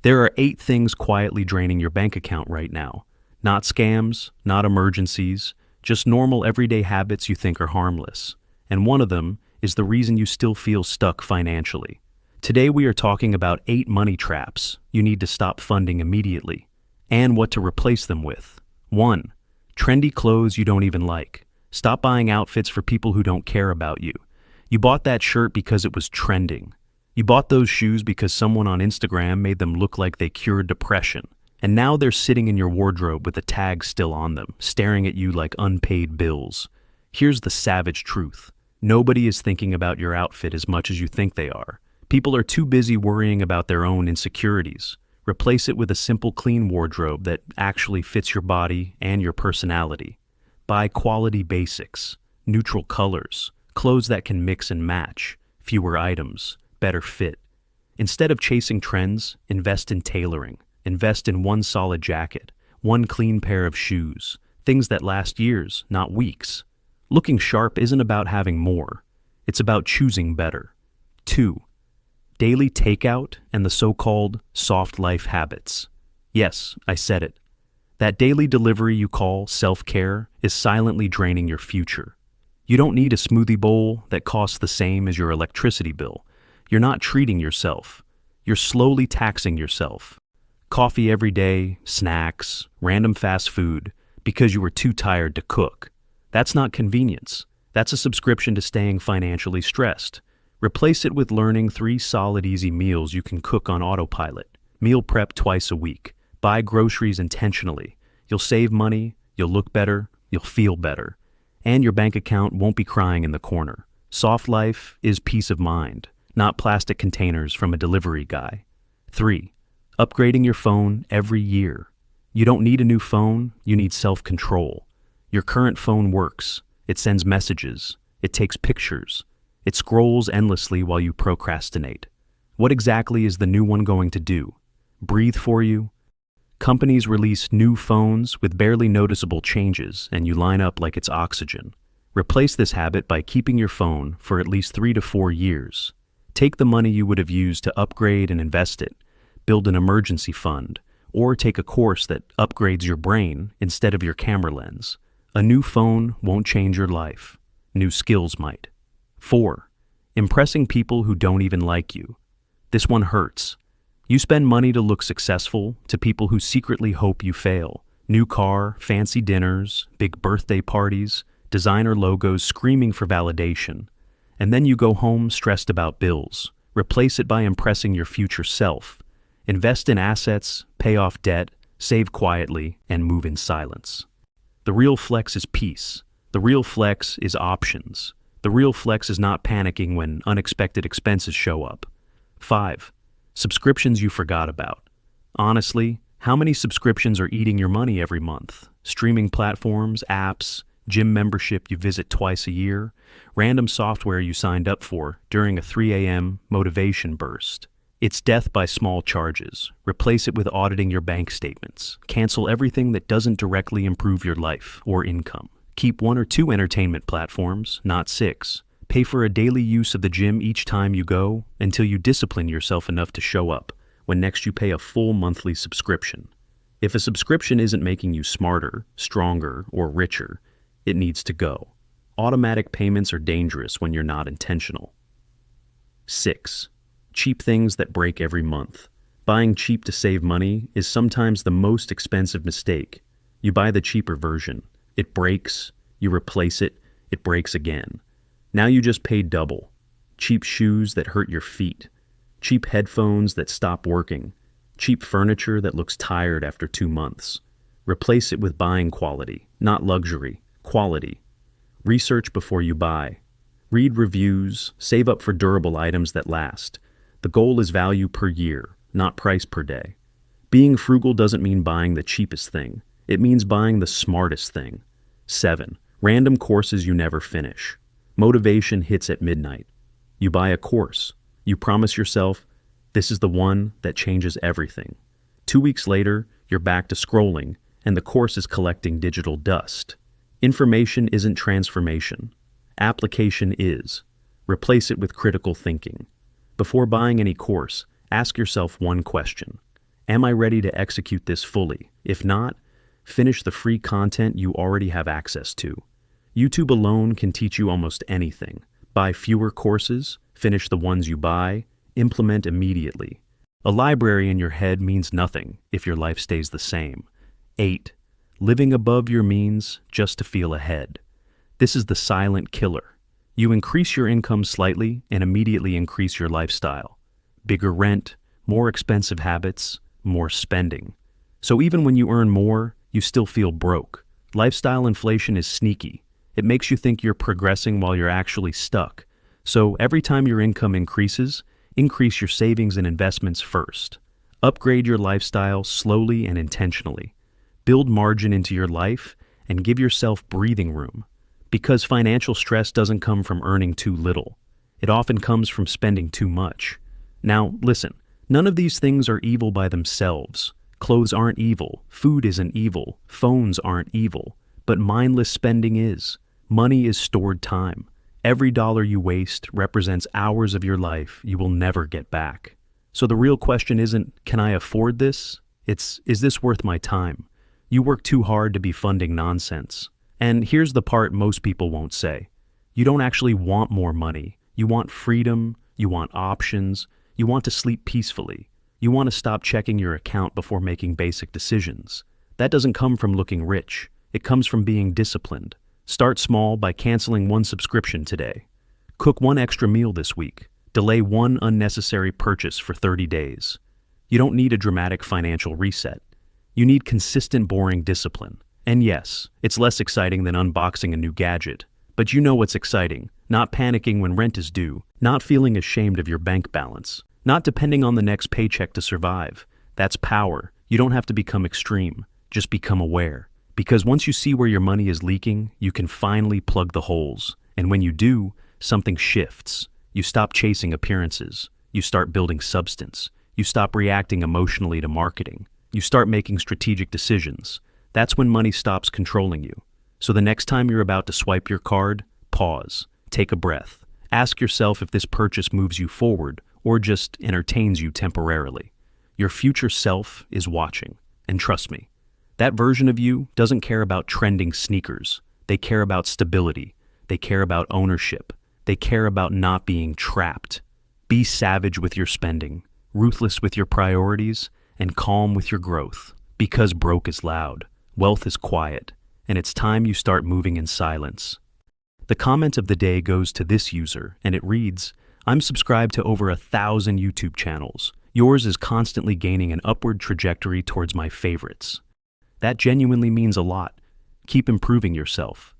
There are 8 things quietly draining your bank account right now. Not scams, not emergencies, just normal everyday habits you think are harmless. And one of them is the reason you still feel stuck financially. Today we are talking about 8 money traps you need to stop funding immediately, and what to replace them with. 1. Trendy clothes you don't even like. Stop buying outfits for people who don't care about you. You bought that shirt because it was trending. You bought those shoes because someone on Instagram made them look like they cured depression. And now they're sitting in your wardrobe with the tag still on them, staring at you like unpaid bills. Here's the savage truth. Nobody is thinking about your outfit as much as you think they are. People are too busy worrying about their own insecurities. Replace it with a simple, clean wardrobe that actually fits your body and your personality. Buy quality basics, neutral colors, clothes that can mix and match, fewer items, better fit. Instead of chasing trends, invest in tailoring. Invest in one solid jacket, one clean pair of shoes, things that last years, not weeks. Looking sharp isn't about having more. It's about choosing better. 2. Daily takeout and the so-called soft life habits. Yes, I said it. That daily delivery you call self-care is silently draining your future. You don't need a smoothie bowl that costs the same as your electricity bill. You're not treating yourself. You're slowly taxing yourself. Coffee every day, snacks, random fast food, because you were too tired to cook. That's not convenience. That's a subscription to staying financially stressed. Replace it with learning 3 solid easy meals you can cook on autopilot. Meal prep twice a week. Buy groceries intentionally. You'll save money, you'll look better, you'll feel better. And your bank account won't be crying in the corner. Soft life is peace of mind, not plastic containers from a delivery guy. 3. Upgrading your phone every year. You don't need a new phone, you need self-control. Your current phone works. It sends messages. It takes pictures. It scrolls endlessly while you procrastinate. What exactly is the new one going to do? Breathe for you? Companies release new phones with barely noticeable changes, and you line up like it's oxygen. Replace this habit by keeping your phone for at least 3 to 4 years. Take the money you would have used to upgrade and invest it. Build an emergency fund, or take a course that upgrades your brain instead of your camera lens. A new phone won't change your life. New skills might. 4. Impressing people who don't even like you. This one hurts. You spend money to look successful to people who secretly hope you fail. New car, fancy dinners, big birthday parties, designer logos screaming for validation. And then you go home stressed about bills. Replace it by impressing your future self. Invest in assets, pay off debt, save quietly, and move in silence. The real flex is peace. The real flex is options. The real flex is not panicking when unexpected expenses show up. 5. Subscriptions you forgot about. Honestly, how many subscriptions are eating your money every month? Streaming platforms, apps, gym membership you visit twice a year, random software you signed up for during a 3 a.m. motivation burst. It's death by small charges. Replace it with auditing your bank statements. Cancel everything that doesn't directly improve your life or income. Keep 1 or 2 entertainment platforms, not 6. Pay for a daily use of the gym each time you go until you discipline yourself enough to show up when next you pay a full monthly subscription. If a subscription isn't making you smarter, stronger, or richer, it needs to go. Automatic payments are dangerous when you're not intentional. 6. Cheap things that break every month. Buying cheap to save money is sometimes the most expensive mistake. You buy the cheaper version. It breaks, you replace it, it breaks again. Now you just pay double. Cheap shoes that hurt your feet. Cheap headphones that stop working. Cheap furniture that looks tired after 2 months. Replace it with buying quality, not luxury, quality. Research before you buy. Read reviews, save up for durable items that last. The goal is value per year, not price per day. Being frugal doesn't mean buying the cheapest thing. It means buying the smartest thing. 7. Random courses you never finish. Motivation hits at midnight. You buy a course. You promise yourself, this is the one that changes everything. 2 weeks later, you're back to scrolling, and the course is collecting digital dust. Information isn't transformation. Application is. Replace it with critical thinking. Before buying any course, ask yourself one question. Am I ready to execute this fully? If not, finish the free content you already have access to. YouTube alone can teach you almost anything. Buy fewer courses, finish the ones you buy, implement immediately. A library in your head means nothing if your life stays the same. 8. Living above your means just to feel ahead. This is the silent killer. You increase your income slightly and immediately increase your lifestyle. Bigger rent, more expensive habits, more spending. So even when you earn more, you still feel broke. Lifestyle inflation is sneaky. It makes you think you're progressing while you're actually stuck. So every time your income increases, increase your savings and investments first. Upgrade your lifestyle slowly and intentionally. Build margin into your life and give yourself breathing room. Because financial stress doesn't come from earning too little. It often comes from spending too much. Now, listen, none of these things are evil by themselves. Clothes aren't evil, food isn't evil, phones aren't evil, but mindless spending is. Money is stored time. Every dollar you waste represents hours of your life you will never get back. So the real question isn't, can I afford this? It's, is this worth my time? You work too hard to be funding nonsense. And here's the part most people won't say. You don't actually want more money. You want freedom, you want options, you want to sleep peacefully. You want to stop checking your account before making basic decisions. That doesn't come from looking rich. It comes from being disciplined. Start small by canceling one subscription today. Cook one extra meal this week. Delay one unnecessary purchase for 30 days. You don't need a dramatic financial reset. You need consistent, boring discipline. And yes, it's less exciting than unboxing a new gadget. But you know what's exciting. Not panicking when rent is due. Not feeling ashamed of your bank balance. Not depending on the next paycheck to survive. That's power. You don't have to become extreme. Just become aware. Because once you see where your money is leaking, you can finally plug the holes. And when you do, something shifts. You stop chasing appearances. You start building substance. You stop reacting emotionally to marketing. You start making strategic decisions. That's when money stops controlling you. So the next time you're about to swipe your card, pause. Take a breath. Ask yourself if this purchase moves you forward or just entertains you temporarily. Your future self is watching. And trust me, that version of you doesn't care about trending sneakers. They care about stability. They care about ownership. They care about not being trapped. Be savage with your spending, ruthless with your priorities, and calm with your growth. Because broke is loud, wealth is quiet, and it's time you start moving in silence. The comment of the day goes to this user, and it reads, I'm subscribed to over 1,000 YouTube channels. Yours is constantly gaining an upward trajectory towards my favorites. That genuinely means a lot. Keep improving yourself.